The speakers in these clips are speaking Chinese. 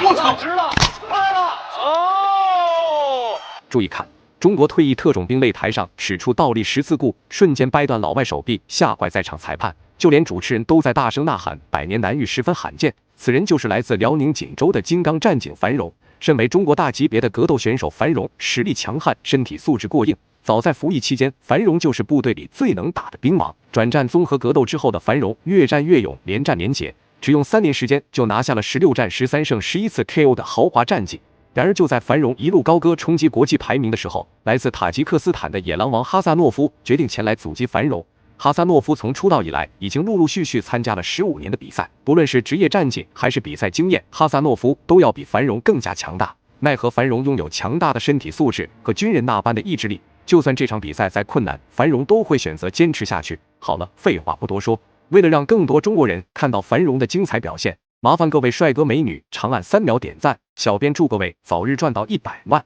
我操，直了，拍了！哦，注意看，中国退役特种兵擂台上使出倒立十字固，瞬间掰断老外手臂，吓坏在场裁判，就连主持人都在大声呐喊：百年难遇，十分罕见。此人就是来自辽宁锦州的金刚战警樊荣。身为中国大级别的格斗选手，樊荣实力强悍，身体素质过硬。早在服役期间，樊荣就是部队里最能打的兵王。转战综合格斗之后的樊荣越战越勇，连战连捷，只用3年时间就拿下了16战13胜11次 KO 的豪华战绩。然而就在樊荣一路高歌冲击国际排名的时候，来自塔吉克斯坦的野狼王哈萨诺夫决定前来阻击樊荣。哈萨诺夫从出道以来，已经陆陆续续参加了15年的比赛，不论是职业战绩还是比赛经验，哈萨诺夫都要比樊荣更加强大。奈何樊荣拥有强大的身体素质和军人那般的意志力，就算这场比赛再困难，樊荣都会选择坚持下去。好了，废话不多说，为了让更多中国人看到樊荣的精彩表现，麻烦各位帅哥美女长按3秒点赞，小编祝各位早日赚到100万。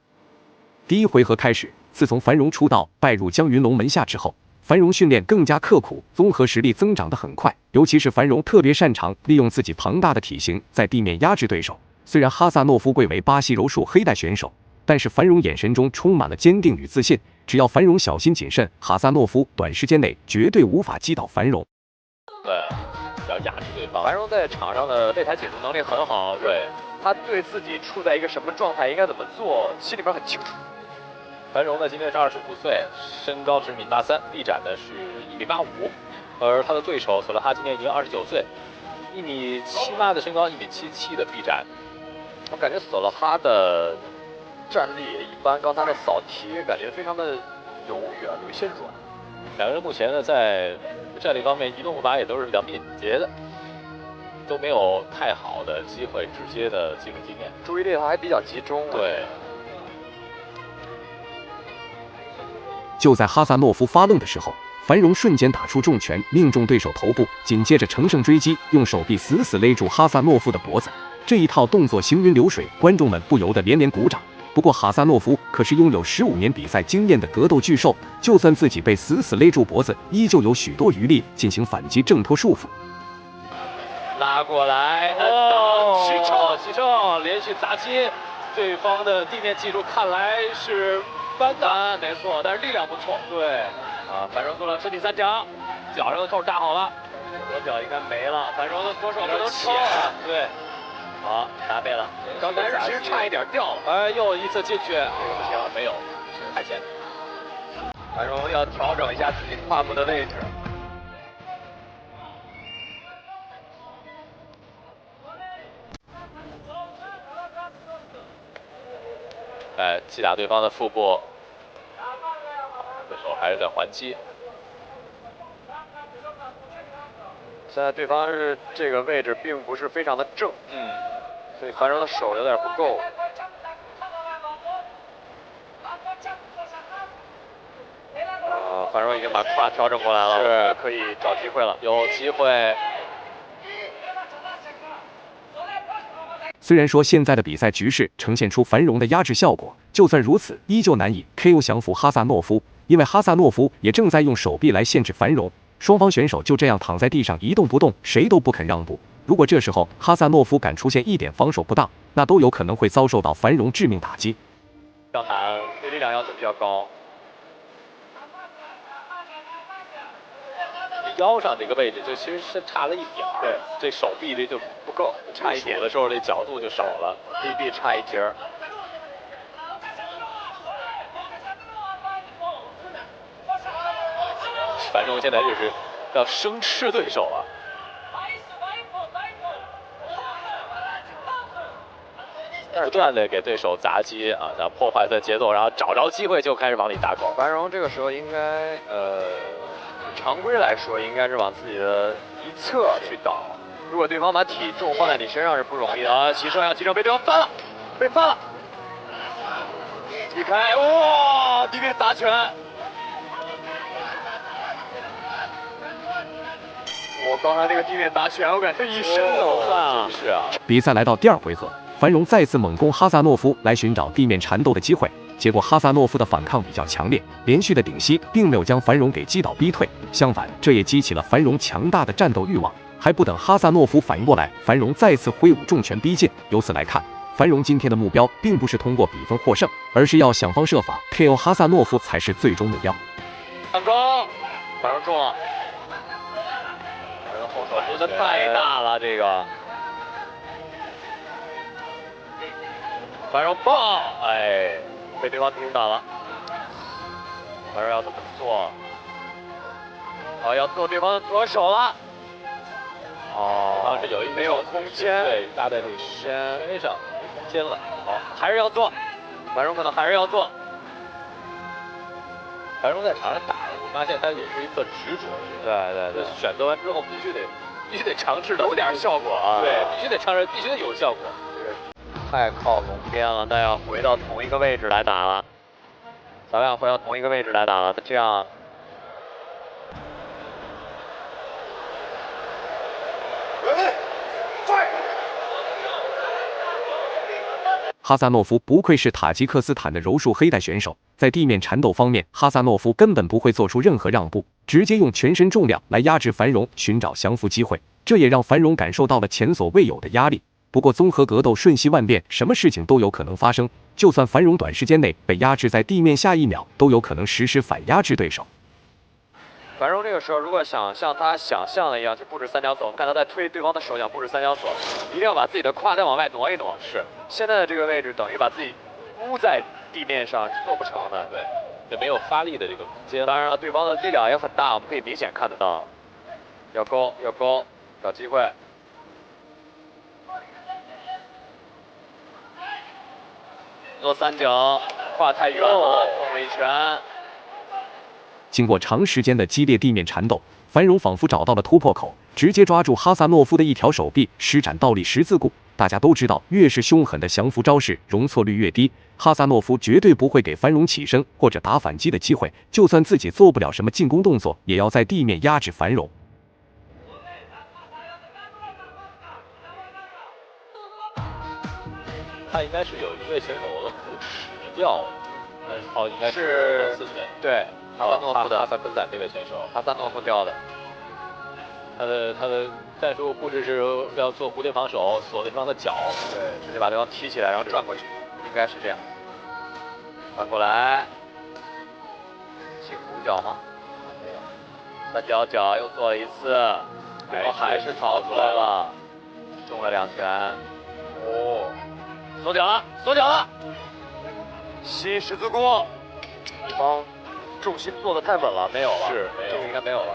第一回合开始，自从樊荣出道拜入江云龙门下之后，樊荣训练更加刻苦，综合实力增长得很快，尤其是樊荣特别擅长利用自己庞大的体型在地面压制对手。虽然哈萨诺夫贵为巴西柔术黑带选手，但是樊荣眼神中充满了坚定与自信，只要樊荣小心谨慎，哈萨诺夫短时间内绝对无法击倒樊荣。对，要压制对方。樊荣在场上的擂台解读能力很好，对，他对自己处在一个什么状态，应该怎么做，心里边很清楚。樊荣呢，今年是25岁，身高是1.83米，臂展呢是1.85米，而他的对手索勒哈今年已经29岁，1.78米的身高，1.77米的臂展。我感觉索勒哈的战力也一般，刚才的扫踢感觉非常的犹豫啊，有些软。两个人目前呢在战力方面移动步伐也都是两敏捷的，都没有太好的机会直接的进入地面，注意力还比较集中。对。就在哈萨诺夫发愣的时候，樊荣瞬间打出重拳，命中对手头部，紧接着乘胜追击，用手臂死死勒住哈萨诺夫的脖子。这一套动作行云流水，观众们不由得连连鼓掌。不过哈萨诺夫可是拥有15年比赛经验的格斗巨兽，就算自己被死死勒住脖子，依旧有许多余力进行反击，挣脱束缚。拉过来，击中，连续砸击，对方的地面技术看来是翻的，没错，但是力量不错。对，啊，樊荣做了身体3掌，脚上的扣扎好了，左脚应该没了，樊荣的左手不能抽，对。好，答对了。刚才其实差一点掉了，哎，又一次进去，这个不行，没有，太险。樊荣要调整一下自己胯部的位置。哎，击打对方的腹部，对手还是在还击。现在对方是这个位置并不是非常的正，所以樊荣的手有点不够。樊荣已经把胯调整过来了，是可以找机会了，有机会。虽然说现在的比赛局势呈现出樊荣的压制效果，就算如此，依旧难以 KO 降服哈萨诺夫，因为哈萨诺夫也正在用手臂来限制樊荣。双方选手就这样躺在地上一动不动，谁都不肯让步。如果这时候哈萨诺夫敢出现一点防守不当，那都有可能会遭受到樊荣致命打击。要谈对力量要求比较高，腰上这个位置就其实是差了一点儿，对，这手臂这就不够，差一点的时候这角度就少了，臂臂差一截儿。樊荣现在就是要生吃对手了，不断的给对手砸击啊，想破坏他的节奏，然后找着机会就开始往里打狗。樊荣这个时候应该常规来说应该是往自己的一侧去倒，如果对方把体重放在你身上是不容易的啊。齐胜被对方翻了，被翻了，一开，哇，地面打拳。我刚才那个地面打拳，我感觉一身冷汗啊！是啊。比赛来到第2回合，樊荣再次猛攻哈萨诺夫来寻找地面缠斗的机会，结果哈萨诺夫的反抗比较强烈，连续的顶膝并没有将樊荣给击倒逼退，相反，这也激起了樊荣强大的战斗欲望。还不等哈萨诺夫反应过来，樊荣再次挥舞重拳逼近。由此来看，繁荣今天的目标并不是通过比分获胜，而是要想方设法 KO 哈萨诺夫才是最终目标。上攻，繁荣中了，繁荣后手出的太大了，这个繁荣棒，哎，被对方停打了。繁荣要怎么做？哦，要做对方的左手了。哦，当时有一没有空间，对，搭在这个身上，空间了。好，还是要做，繁荣可能还是要做。繁荣在场上打，我发现他也是一个执着的人。对，选择完之后必须得尝试的，有点效果啊。对，必须得尝试，必须得有效果。太靠拢边了，那要回到同一个位置来打了。咱俩回到同一个位置来打了，这样。哈萨诺夫不愧是塔吉克斯坦的柔术黑带选手，在地面缠斗方面，哈萨诺夫根本不会做出任何让步，直接用全身重量来压制繁荣，寻找降服机会。这也让繁荣感受到了前所未有的压力。不过综合格斗瞬息万变，什么事情都有可能发生。就算繁荣短时间内被压制在地面，下一秒都有可能实施反压制对手。繁荣这个时候，如果想像他想象的一样去布置三角锁，我们看他在推对方的手脚布置三角锁，一定要把自己的胯再往外挪一挪。是，现在的这个位置等于把自己箍在地面上是做不成的。对，也没有发力的这个空间。当然了，对方的力量也很大，我们可以明显看得到。要勾，找机会。做三角，胯太远了，碰了一拳。经过长时间的激烈地面缠斗，繁荣仿佛找到了突破口，直接抓住哈萨诺夫的一条手臂，施展倒立十字固。大家都知道，越是凶狠的降服招式，容错率越低。哈萨诺夫绝对不会给繁荣起身或者打反击的机会，就算自己做不了什么进攻动作，也要在地面压制繁荣。他应该是有一位选手的死掉，哦，应该是4岁，对，哈萨诺夫的哈萨克斯坦这位选手，哈萨诺夫掉的。他的战术布置是要做蝴蝶防守，锁对方的脚，对，直接把对方踢起来，然后转过去，应该是这样。转过来，起鼓脚吗？没有。三角脚又做了一次，对方还是逃出来了，中了2拳。哦，锁脚了，吸十字固，对方重心做的太稳了，没有了，是，这个应该没有了。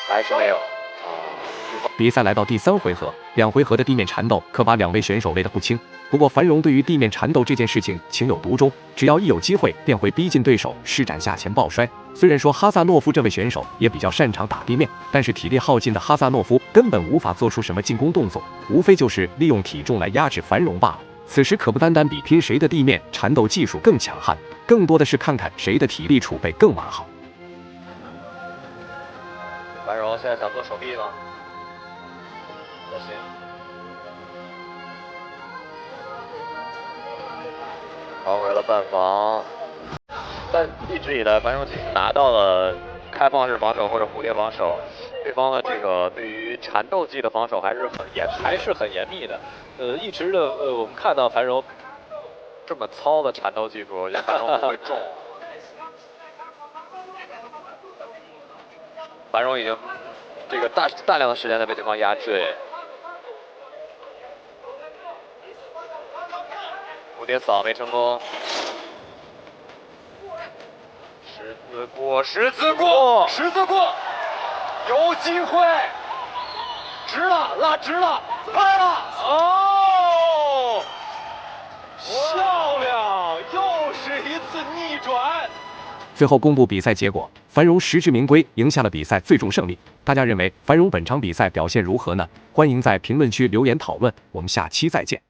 还是没有。比赛来到第3回合，2回合的地面缠斗可把2位选手累得不轻。不过繁荣对于地面缠斗这件事情情有独钟，只要一有机会便会逼近对手，施展下前抱摔。虽然说哈萨诺夫这位选手也比较擅长打地面，但是体力耗尽的哈萨诺夫根本无法做出什么进攻动作，无非就是利用体重来压制繁荣罢了。此时可不单单比拼谁的地面缠斗技术更强悍，更多的是看看谁的体力储备更完好。繁荣现在想做手臂吗？不行。逃回了半防，但一直以来繁荣其实拿到了开放式防守或者蝴蝶防守，对方的这个对于缠斗技的防守还是很严密的。一直的我们看到繁荣这么糙的缠斗技术，繁荣不会中。繁荣已经这个大量的时间在被对方压制。蝴蝶扫没成功。十字固，有机会，直了，拉直了，拍了，哦，漂亮，又是一次逆转。最后公布比赛结果，繁荣实至名归，赢下了比赛最终胜利。大家认为繁荣本场比赛表现如何呢？欢迎在评论区留言讨论，我们下期再见。